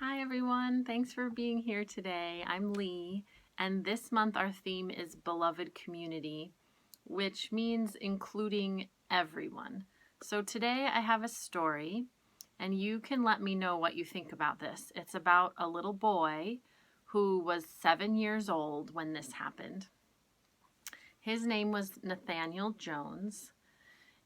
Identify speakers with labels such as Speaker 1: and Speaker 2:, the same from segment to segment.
Speaker 1: Hi everyone, thanks for being here today. I'm Lee, and this month our theme is Beloved Community, which means including everyone. So today I have a story, and you can let me know what you think about this. It's about a little boy who was 7 years old when this happened. His name was Nathaniel Jones.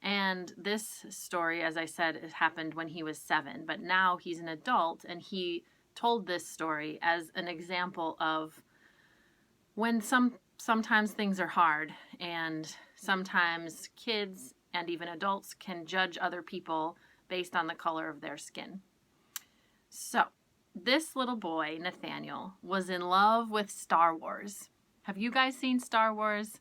Speaker 1: And this story, as I said, it happened when he was 7, but now he's an adult, and he told this story as an example of when sometimes things are hard, and sometimes kids and even adults can judge other people based on the color of their skin. So, this little boy, Nathaniel, was in love with Star Wars. Have you guys seen Star Wars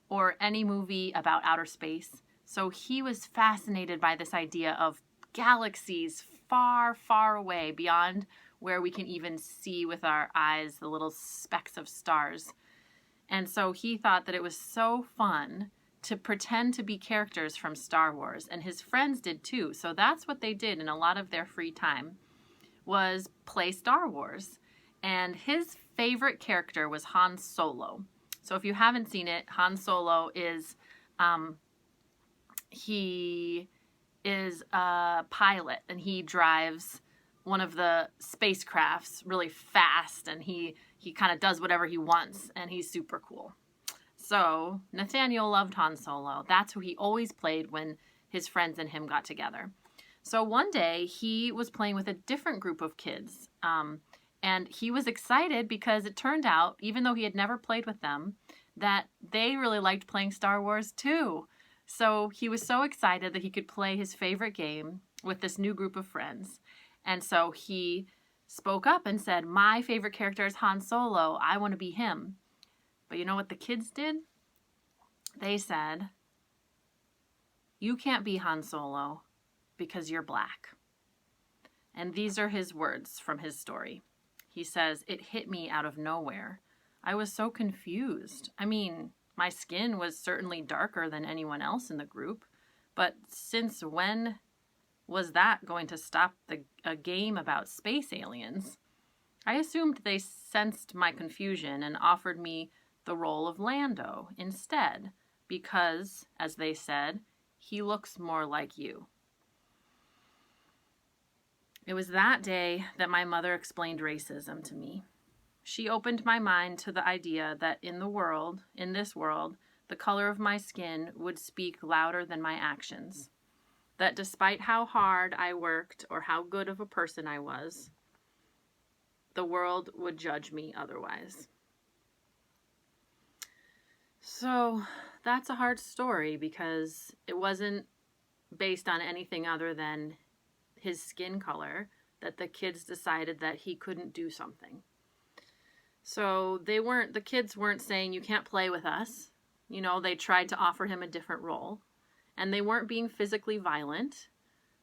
Speaker 1: or any movie about outer space? So he was fascinated by this idea of galaxies far, far away beyond where we can even see with our eyes the little specks of stars. And so he thought that it was so fun to pretend to be characters from Star Wars, and his friends did too. So that's what they did in a lot of their free time, was play Star Wars. And his favorite character was Han Solo. So if you haven't seen it, Han Solo is he is a pilot, and he drives one of the spacecrafts really fast, and he kind of does whatever he wants, and he's super cool. So Nathaniel loved Han Solo. That's who he always played when his friends and him got together. So one day he was playing with a different group of kids, and he was excited because it turned out, even though he had never played with them, that they really liked playing Star Wars too. So he was so excited that he could play his favorite game with this new group of friends. And so he spoke up and said, "My favorite character is Han Solo. I want to be him." But you know what the kids did? They said, "You can't be Han Solo because you're black." And these are his words from his story. He says, "It hit me out of nowhere. I was so confused. I mean, my skin was certainly darker than anyone else in the group, but since when was that going to stop a game about space aliens? I assumed they sensed my confusion and offered me the role of Lando instead, because, as they said, he looks more like you." It was that day that my mother explained racism to me. She opened my mind to the idea that in this world, the color of my skin would speak louder than my actions. That despite how hard I worked or how good of a person I was, the world would judge me otherwise. So that's a hard story because it wasn't based on anything other than his skin color that the kids decided that he couldn't do something. So the kids weren't saying, "You can't play with us." You know, they tried to offer him a different role. And they weren't being physically violent.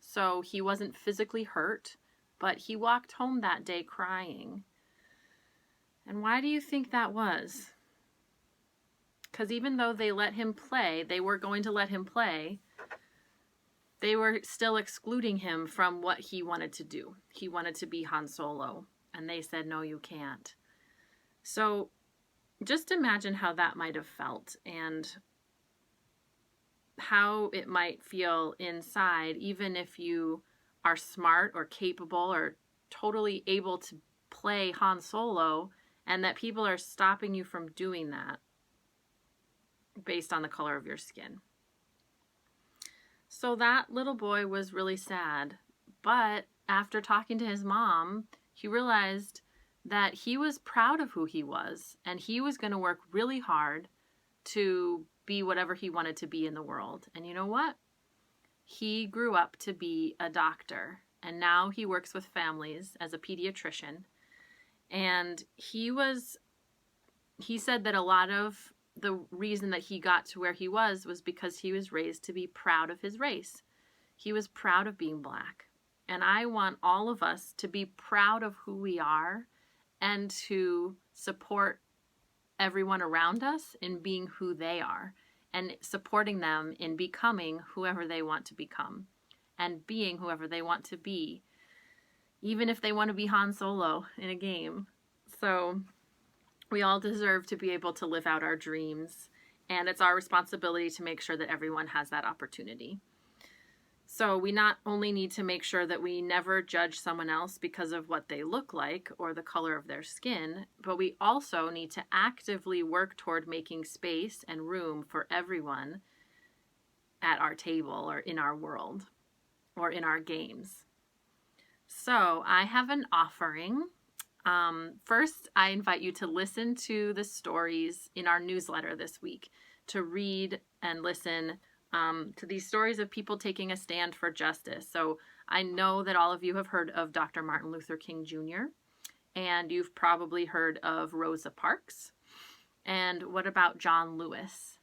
Speaker 1: So he wasn't physically hurt, but he walked home that day crying. And why do you think that was? Because even though they let him play, they were going to let him play, they were still excluding him from what he wanted to do. He wanted to be Han Solo. And they said, "No, you can't." So just imagine how that might have felt and how it might feel inside, even if you are smart or capable or totally able to play Han Solo, and that people are stopping you from doing that based on the color of your skin. So that little boy was really sad, but after talking to his mom, he realized that he was proud of who he was, and he was going to work really hard to be whatever he wanted to be in the world. And you know what? He grew up to be a doctor, and now he works with families as a pediatrician. And he said that a lot of the reason that he got to where he was because he was raised to be proud of his race. He was proud of being black. And I want all of us to be proud of who we are and to support everyone around us in being who they are and supporting them in becoming whoever they want to become and being whoever they want to be. even if they want to be Han Solo in a game. So we all deserve to be able to live out our dreams, and it's our responsibility to make sure that everyone has that opportunity. So we not only need to make sure that we never judge someone else because of what they look like or the color of their skin, but we also need to actively work toward making space and room for everyone at our table or in our world or in our games. So I have an offering. First, I invite you to listen to the stories in our newsletter this week, to read and listen to these stories of people taking a stand for justice. So I know that all of you have heard of Dr. Martin Luther King Jr., and you've probably heard of Rosa Parks. And what about John Lewis?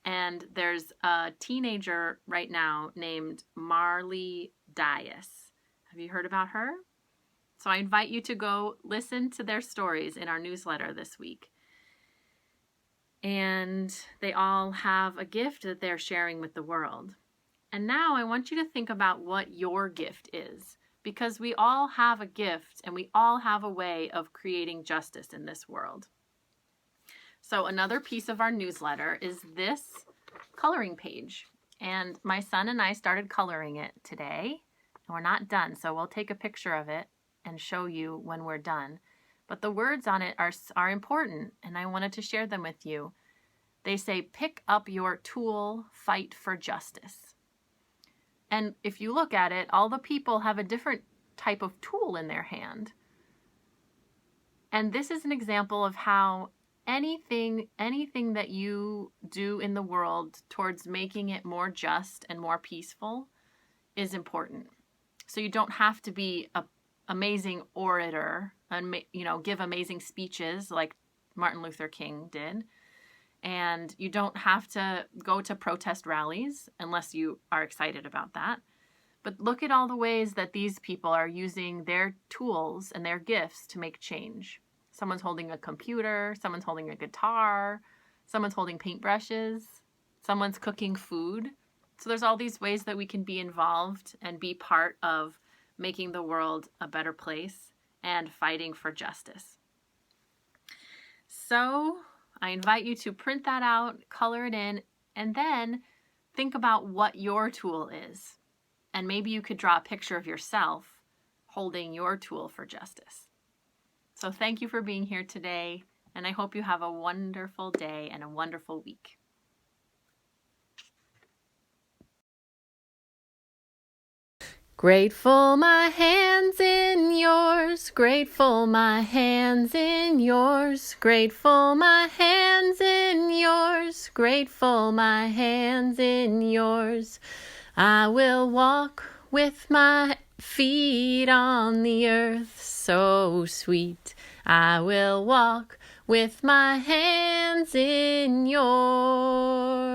Speaker 1: And there's a teenager right now named Marley Dias. Have you heard about her? So I invite you to go listen to their stories in our newsletter this week. And they all have a gift that they're sharing with the world. And now I want you to think about what your gift is, because we all have a gift and we all have a way of creating justice in this world. So another piece of our newsletter is this coloring page. And my son and I started coloring it today, and we're not done, so we'll take a picture of it and show you when we're done. But the words on it are important, and I wanted to share them with you. They say, pick up your tool, fight for justice. And if you look at it, all the people have a different type of tool in their hand. And this is an example of how anything that you do in the world towards making it more just and more peaceful is important. So you don't have to be an amazing orator and give amazing speeches like Martin Luther King did. And you don't have to go to protest rallies unless you are excited about that. But look at all the ways that these people are using their tools and their gifts to make change. Someone's holding a computer, someone's holding a guitar, someone's holding paintbrushes, someone's cooking food. So there's all these ways that we can be involved and be part of making the world a better place and fighting for justice. So I invite you to print that out, color it in, and then think about what your tool is. And maybe you could draw a picture of yourself holding your tool for justice. So thank you for being here today, and I hope you have a wonderful day and a wonderful week. Grateful my hands in yours, grateful my hands in yours, grateful my hands in yours, grateful my hands in yours. I will walk with my feet on the earth, so sweet. I will walk with my hands in yours.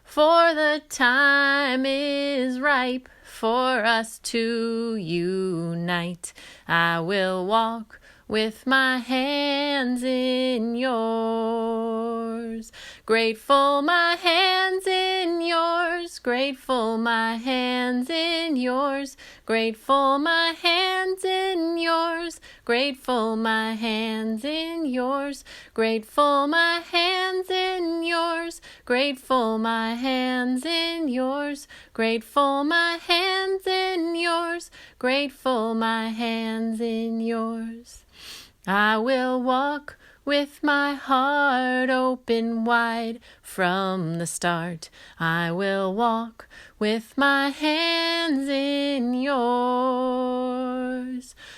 Speaker 1: For the time is ripe for us to unite. I will walk with my hands in yours. Grateful my hands in yours, grateful my hands in yours, grateful my hands in yours, grateful my hands in yours, grateful my hands in yours, grateful my hands in yours, grateful my hands in yours, grateful my hands in yours. I will walk with my heart open wide from the start. I will walk with my hands in yours.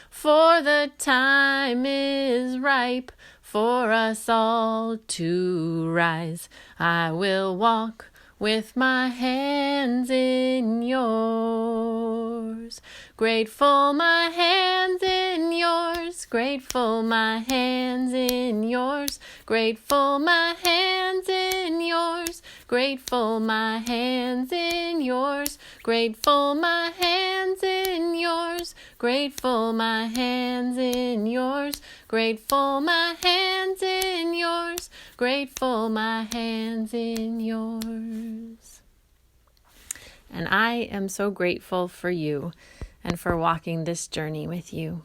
Speaker 1: For the time is ripe for us all to rise. I will walk with my hands in yours. Grateful my hands in yours, grateful my hands in yours, grateful my hands in yours, grateful my hands in yours, grateful my hands in yours, grateful my hands in yours, grateful my hands in yours, grateful my hands in yours. And I am so grateful for you. and for walking this journey with you.